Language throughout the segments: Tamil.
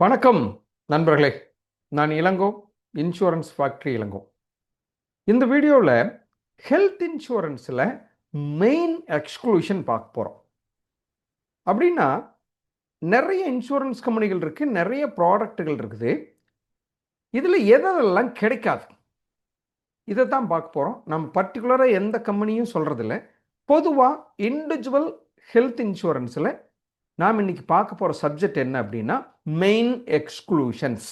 வணக்கம் நண்பர்களே. நான் இளங்கோ, இன்சூரன்ஸ் ஃபேக்டரி இளங்கோ. இந்த வீடியோவில் ஹெல்த் இன்சூரன்ஸில் மெயின் எக்ஸ்க்ளூஷன் பார்க்க போகிறோம். அப்படின்னா நிறைய இன்சூரன்ஸ் கம்பெனிகள் இருக்குது, நிறைய ப்ராடக்ட்டுகள் இருக்குது. இதில் எதெல்லாம் கிடைக்காது இதை தான் பார்க்க போகிறோம். நம்ம பர்டிகுலராக எந்த கம்பெனியும் சொல்கிறதில்ல. பொதுவாக இண்டிவிஜுவல் ஹெல்த் இன்சூரன்ஸில் நாம் இன்னைக்கு பார்க்க போகிற சப்ஜெக்ட் என்ன அப்படின்னா மெயின் எக்ஸ்க்ளூஷன்ஸ்.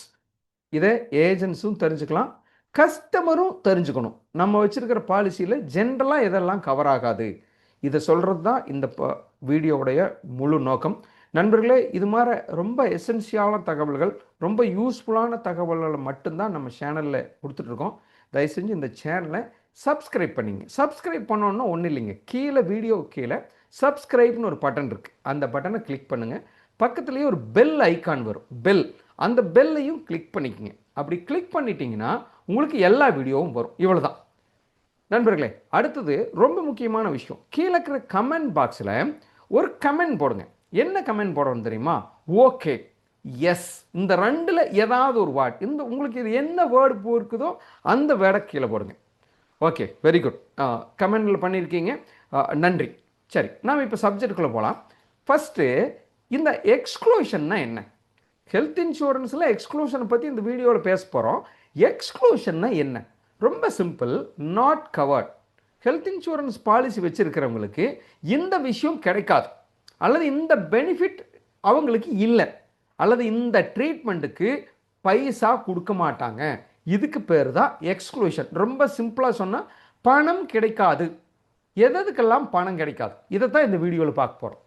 இதை ஏஜென்ட்ஸும் தெரிஞ்சுக்கலாம், கஸ்டமரும் தெரிஞ்சுக்கணும். நம்ம வச்சிருக்கிற பாலிசியில் ஜென்ரலாக எதெல்லாம் கவர் ஆகாது இதை சொல்கிறது தான் இந்த வீடியோவுடைய முழு நோக்கம். நண்பர்களே, இது மாதிரி ரொம்ப எசென்சியலான தகவல்கள், ரொம்ப யூஸ்ஃபுல்லான தகவல்களை மட்டும்தான் நம்ம சேனலில் கொடுத்துட்ருக்கோம். தயவு செஞ்சு இந்த சேனலை சப்ஸ்கிரைப் பண்ணிங்க. சப்ஸ்கிரைப் பண்ணோன்னா ஒன்றும் இல்லைங்க, கீழே வீடியோ கீழே சப்ஸ்கிரைப்னு ஒரு பட்டன் இருக்குது, அந்த பட்டனை கிளிக் பண்ணுங்கள். பக்கத்துலேயே ஒரு பெல் ஐக்கான் வரும், பெல், அந்த பெல்லையும் கிளிக் பண்ணிக்கோங்க. அப்படி கிளிக் பண்ணிட்டீங்கன்னா உங்களுக்கு எல்லா வீடியோவும் வரும். இவ்வளோதான் நண்பர்களே. அடுத்தது ரொம்ப முக்கியமான விஷயம், கீழே இருக்கிற கமெண்ட் பாக்ஸில் ஒரு கமெண்ட் போடுங்க. என்ன கமெண்ட் போடணும் தெரியுமா? ஓகே, எஸ், இந்த ரெண்டில் ஏதாவது ஒரு வேர்ட், இந்த உங்களுக்கு இது என்ன வேர்டு போயிருக்குதோ அந்த வேர்டை கீழே போடுங்க. ஓகே, வெரி குட், கமெண்டில் பண்ணியிருக்கீங்க, நன்றி. சரி, நாம் இப்போ சப்ஜெக்டுக்குள்ளே போகலாம். ஃபஸ்ட்டு, இந்த எக்ஸ்க்ளூஷன்னா என்ன? ஹெல்த் இன்சூரன்ஸில் எக்ஸ்க்ளூஷனை பற்றி இந்த வீடியோவில் பேச போகிறோம். எக்ஸ்க்ளூஷன்னா என்ன? ரொம்ப simple, not covered. Health insurance policy வச்சுருக்கிறவங்களுக்கு இந்த விஷயம் கிடைக்காது, அல்லது இந்த பெனிஃபிட் அவங்களுக்கு இல்லை, அல்லது இந்த ட்ரீட்மெண்ட்டுக்கு பைசா கொடுக்க மாட்டாங்க. இதுக்கு பேர் தான் எக்ஸ்க்ளூஷன். ரொம்ப சிம்பிளாக சொன்னால் பணம் கிடைக்காது. எதுக்கெல்லாம் பணம் கிடைக்காது இதை தான் இந்த வீடியோவில் பார்க்க போகிறோம்.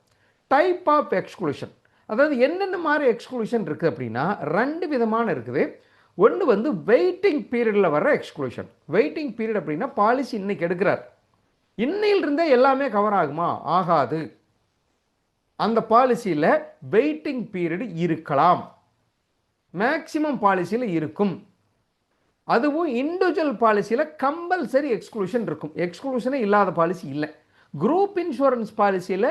டைப் ஆஃப் எக்ஸ்க்ளூஷன், அதாவது என்னென்ன மாதிரி எக்ஸ்க்ளூஷன் இருக்குது அப்படின்னா ரெண்டு விதமான இருக்குது. ஒன்று வந்து வெயிட்டிங் பீரியடில் வர எக்ஸ்க்ளூஷன். வெயிட்டிங் பீரியட் அப்படின்னா பாலிசி இன்னைக்கு எடுக்கிறார், இன்னையிலிருந்தே எல்லாமே கவர் ஆகுமா? ஆகாது. அந்த பாலிசியில் வெயிட்டிங் பீரியட் இருக்கலாம், மேக்சிமம் பாலிசியில் இருக்கும். அதுவும் இண்டிவிஜுவல் பாலிசியில் கம்பல்சரி எக்ஸ்க்ளூஷன் இருக்கும், எக்ஸ்க்ளூஷனே இல்லாத பாலிசி இல்லை. குரூப் இன்சூரன்ஸ் பாலிசியில்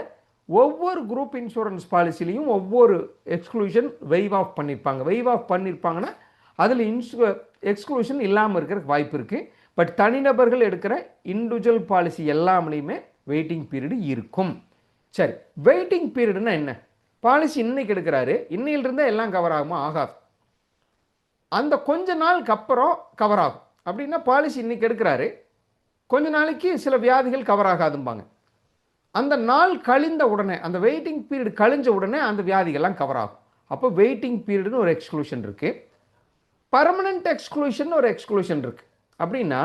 ஒவ்வொரு குரூப் இன்சூரன்ஸ் பாலிசிலையும் ஒவ்வொரு எக்ஸ்க்ளூஷன் வெய்வ் ஆஃப் பண்ணியிருப்பாங்க. வெய்வ் ஆஃப் பண்ணியிருப்பாங்கன்னா அதில் எக்ஸ்க்ளூஷன் இல்லாமல் இருக்கிறதுக்கு வாய்ப்பு இருக்குது. பட் தனிநபர்கள் எடுக்கிற இண்டிவிஜுவல் பாலிசி எல்லாமே வெயிட்டிங் பீரியடு இருக்கும். சரி, வெயிட்டிங் பீரியடுனா என்ன? பாலிசி இன்னைக்கு எடுக்கிறாரு, இன்னையிலிருந்தே எல்லாம் கவர் ஆகுமா? ஆகாது. அந்த கொஞ்ச நாளுக்கு அப்புறம் கவர் ஆகும். அப்படின்னா பாலிசி இன்னைக்கு எடுக்கிறாரு, கொஞ்ச நாளைக்கு சில வியாதிகள் கவர் ஆகாதும்பாங்க. அந்த நாள் கழிந்த உடனே, அந்த வெயிட்டிங் பீரியட் கழிஞ்ச உடனே அந்த வியாதிகள்லாம் கவர் ஆகும். அப்போ வெயிட்டிங் பீரியட்னு ஒரு எக்ஸ்க்ளூஷன் இருக்குது. பர்மனன்ட் எக்ஸ்க்ளூஷன் ஒரு எக்ஸ்க்ளூஷன் இருக்குது. அப்படின்னா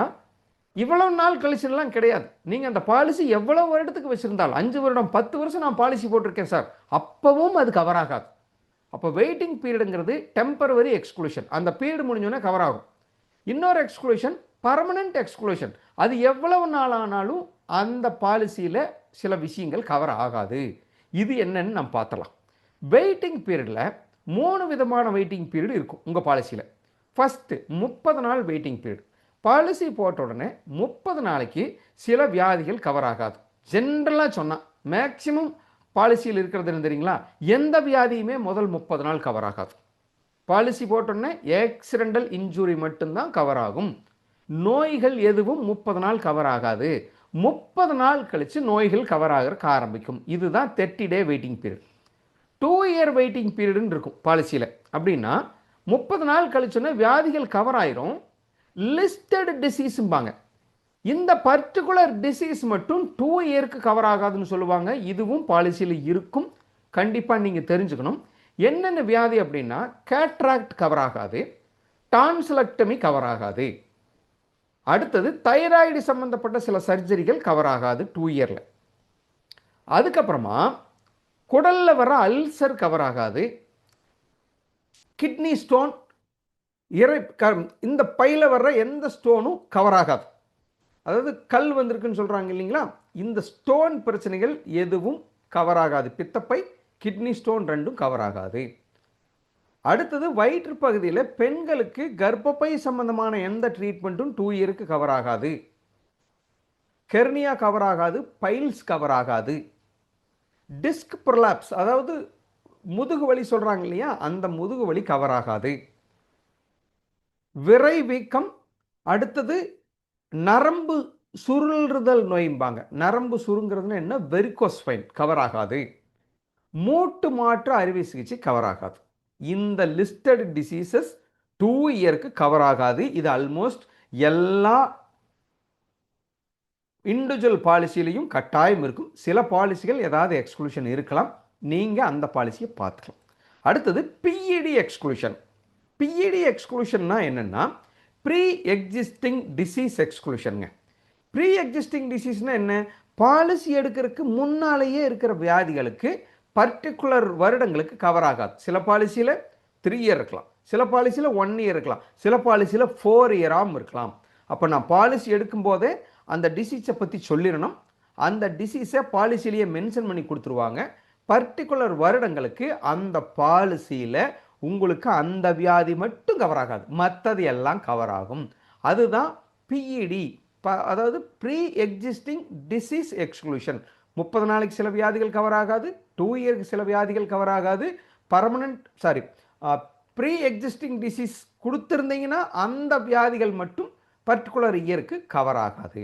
இவ்வளவு நாள் கழிச்சுலாம் கிடையாது. நீங்கள் அந்த பாலிசி எவ்வளோ வருடத்துக்கு வச்சுருந்தாலும், 5 வருடம் 10 வருஷம் நான் பாலிசி போட்டிருக்கேன் சார், அப்பவும் அது கவர் ஆகாது. அப்போ வெயிட்டிங் பீரியடுங்கிறது டெம்பரவரி எக்ஸ்க்ளூஷன், அந்த பீரியட் முடிஞ்சோடனே கவர் ஆகும். இன்னொரு எக்ஸ்க்ளூஷன் பர்மனன்ட் எக்ஸ்க்ளூஷன், அது எவ்வளவு நாள் ஆனாலும் அந்த பாலிசியில் சில விஷயங்கள் கவர் ஆகாது. இது என்னன்னு நம்ம பார்த்தலாம். வெயிட்டிங் பீரியடில் 3 விதமான வெயிட்டிங் பீரியட் இருக்கும் உங்கள் பாலிசியில். ஃபஸ்ட்டு 30 நாள் வெயிட்டிங் பீரியட். பாலிசி போட்ட உடனே 30 நாளைக்கு சில வியாதிகள் கவர் ஆகாது. ஜென்ரலாக சொன்னால் மேக்சிமம் பாலிசியில் இருக்கிறது தெரியுங்களா, எந்த வியாதியுமே முதல் 30 நாள் கவர் ஆகாது. பாலிசி போட்டோடனே ஆக்சிடென்டல் இன்ஜுரி மட்டும்தான் கவர் ஆகும். நோய்கள் எதுவும் 30 நாள் கவர் ஆகாது. 30 நாள் கழித்து நோய்கள் கவர் ஆகிறதுக்கு ஆரம்பிக்கும். இதுதான் 30 டே வெயிட்டிங் பீரியட். 2 இயர் வெயிட்டிங் பீரியடுன்னு இருக்கும் பாலிசியில். அப்படின்னா 30 நாள் கழிச்சோன்னா வியாதிகள் கவர் ஆயிரும். லிஸ்டட் டிசீஸும்பாங்க, இந்த பர்டிகுலர் டிசீஸ் மட்டும் 2 இயருக்கு கவர் ஆகாதுன்னு சொல்லுவாங்க. இதுவும் பாலிசியில் இருக்கும், கண்டிப்பாக நீங்கள் தெரிஞ்சுக்கணும். என்னென்ன வியாதி அப்படின்னா கேட்ராக்ட் கவர் ஆகாது, டான்சிலக்டமி கவர் ஆகாது. அடுத்தது தைராய்டு சம்பந்தப்பட்ட சில சர்ஜரிகள் கவர் ஆகாது 2 இயரில். அதுக்கப்புறமா குடலில் வர அல்சர் கவர் ஆகாது, கிட்னி ஸ்டோன், இந்த பையில் வர்ற எந்த ஸ்டோனும் கவர் ஆகாது. அதாவது கல் வந்திருக்குன்னு சொல்கிறாங்க இல்லைங்களா, இந்த ஸ்டோன் பிரச்சனைகள் எதுவும் கவர் ஆகாது. பித்தப்பை, கிட்னி ஸ்டோன் ரெண்டும் கவர் ஆகாது. அடுத்தது வயிற்று பகுதியில் பெண்களுக்கு கர்ப்பப்பை சம்பந்தமான எந்த ட்ரீட்மெண்ட்டும் 2 இயருக்கு கவர் ஆகாது. ஹெர்னியா கவர் ஆகாது, பைல்ஸ் கவர் ஆகாது. டிஸ்க் ப்ரொலாப்ஸ், அதாவது முதுகு வலி சொல்கிறாங்க இல்லையா, அந்த முதுகு வலி கவர் ஆகாது. விரை வீக்கம், அடுத்தது நரம்பு சுருள்றுதல் நோய்ம்பாங்க. நரம்பு சுருங்கிறதுனா என்ன, வெரிகோஸ் வெயின் கவர் ஆகாது. மூட்டு மாற்று அறுவை சிகிச்சை கவர் ஆகாது. இந்த லிஸ்டட் டிசீசஸ் 2 இயருக்கு கவர் ஆகாது. இது ஆல்மோஸ்ட் எல்லா இண்டிவிஜுவல் பாலிசிலையும் கட்டாயம் இருக்கும். சில பாலிசிகள் ஏதாவது எக்ஸ்க்ளூஷன் இருக்கலாம். நீங்கள் அந்த பாலிசியை பார்த்துக்கலாம். அடுத்தது பிஇடி எக்ஸ்க்ளூஷன். பிஇடி எக்ஸ்க்ளூஷன்னா என்னென்னா ப்ரீ எக்ஸிஸ்டிங் டிசீஸ் எக்ஸ்க்ளூஷனுங்க. ப்ரீ எக்ஸிஸ்டிங் டிசீஸ்னால் என்ன, பாலிசி எடுக்கிறதுக்கு முன்னாலேயே இருக்கிற வியாதிகளுக்கு பர்டிகுலர் வருடங்களுக்கு கவர் ஆகாது. சில பாலிசியில் 3 இயர் இருக்கலாம், சில பாலிசியில் 1 இயர் இருக்கலாம், சில பாலிசியில் 4 இயராகவும் இருக்கலாம். அப்போ நான் பாலிசி எடுக்கும்போதே அந்த டிசீஸை பற்றி சொல்லிடணும். அந்த டிசீஸை பாலிசிலேயே மென்ஷன் பண்ணி கொடுத்துருவாங்க. பர்டிகுலர் வருடங்களுக்கு அந்த பாலிசியில் உங்களுக்கு அந்த வியாதி மட்டும் கவர் ஆகாது, மற்றது எல்லாம் கவர் ஆகும். அதுதான் பிஇடி, அதாவது ப்ரீ எக்ஸிஸ்டிங் டிசீஸ் எக்ஸ்க்ளூஷன். 30 நாளைக்கு சில வியாதிகள் கவர் ஆகாது, 2 இயருக்கு சில வியாதிகள் கவர் ஆகாது. ப்ரீ எக்ஸிஸ்டிங் டிசீஸ் கொடுத்துருந்தீங்கன்னா அந்த வியாதிகள் மட்டும் பர்டிகுலர் இயருக்கு கவர் ஆகாது.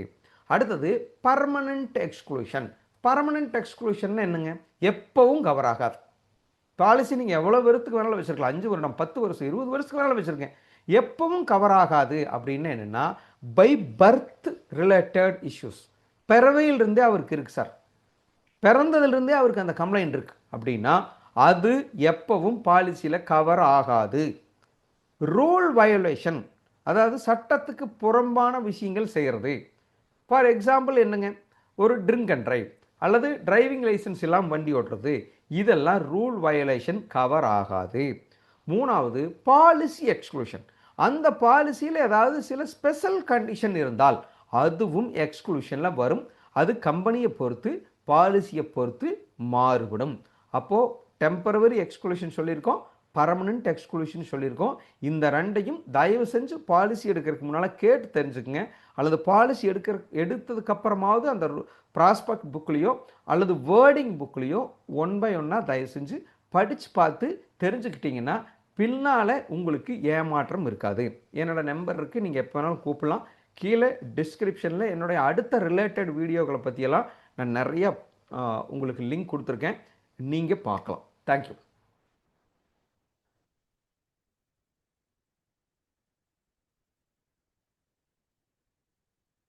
அடுத்தது பர்மனன்ட் எக்ஸ்க்ளூஷன். பர்மனன்ட் எக்ஸ்க்ளூஷன் என்னங்க, எப்பவும் கவர் ஆகாது. பாலிசி நீங்கள் எவ்வளோ வருஷத்துக்கு வேணாலும் வச்சுருக்கலாம், 5 வருடம் 10 வருஷம் 20 வருஷத்துக்கு வேணாலும் வச்சுருக்கேன், எப்பவும் கவர் ஆகாது. அப்படின்னு என்னென்னா பை பர்த் ரிலேட்டட் இஷ்யூஸ். பிறவையிலிருந்தே அவருக்கு இருக்குது சார், பிறந்ததிலிருந்தே அவருக்கு அந்த கம்ப்ளைண்ட் இருக்குது அப்படின்னா அது எப்பவும் பாலிசியில் கவர் ஆகாது. ரூல் வயோலேஷன், அதாவது சட்டத்துக்கு புறம்பான விஷயங்கள் செய்கிறது. ஃபார் எக்ஸாம்பிள் என்னங்க, ஒரு ட்ரிங்க் அண்ட் ட்ரைவ் அல்லது டிரைவிங் லைசன்ஸ் எல்லாம் வண்டி ஓட்டுறது, இதெல்லாம் ரூல் வயோலேஷன் கவர் ஆகாது. 3வது பாலிசி எக்ஸ்க்ளூஷன். அந்த பாலிசியில் ஏதாவது சில ஸ்பெஷல் கண்டிஷன் இருந்தால் அதுவும் எக்ஸ்க்ளூஷனில் வரும். அது கம்பெனியை பொறுத்து பாலிசியை பொறுத்து மாறுபடும். அப்போது டெம்பரவரி எக்ஸ்க்ளூஷன் சொல்லியிருக்கோம், பர்மனன்ட் எக்ஸ்க்ளூஷன் சொல்லியிருக்கோம். இந்த ரெண்டையும் தயவு செஞ்சு பாலிசி எடுக்கிறதுக்கு முன்னால் கேட்டு தெரிஞ்சுக்குங்க. அல்லது பாலிசி எடுத்ததுக்கப்புறமாவது அந்த ப்ராஸ்பெக்ட் புக்லேயோ அல்லது வேர்டிங் புக்லேயோ 1 by 1 தயவு செஞ்சு படித்து பார்த்து தெரிஞ்சுக்கிட்டிங்கன்னா பின்னால் உங்களுக்கு ஏமாற்றம் இருக்காது. என்னோடய நம்பர் இருக்குது, நீங்கள் எப்போ வேணாலும் கூப்பிடலாம். கீழே டிஸ்கிரிப்ஷனில் என்னுடைய அடுத்த ரிலேட்டட் வீடியோக்களை பற்றியெல்லாம் நான் நிறையா உங்களுக்கு லிங்க் கொடுத்துருக்கேன், நீங்கள் பார்க்கலாம். தேங்க்யூ.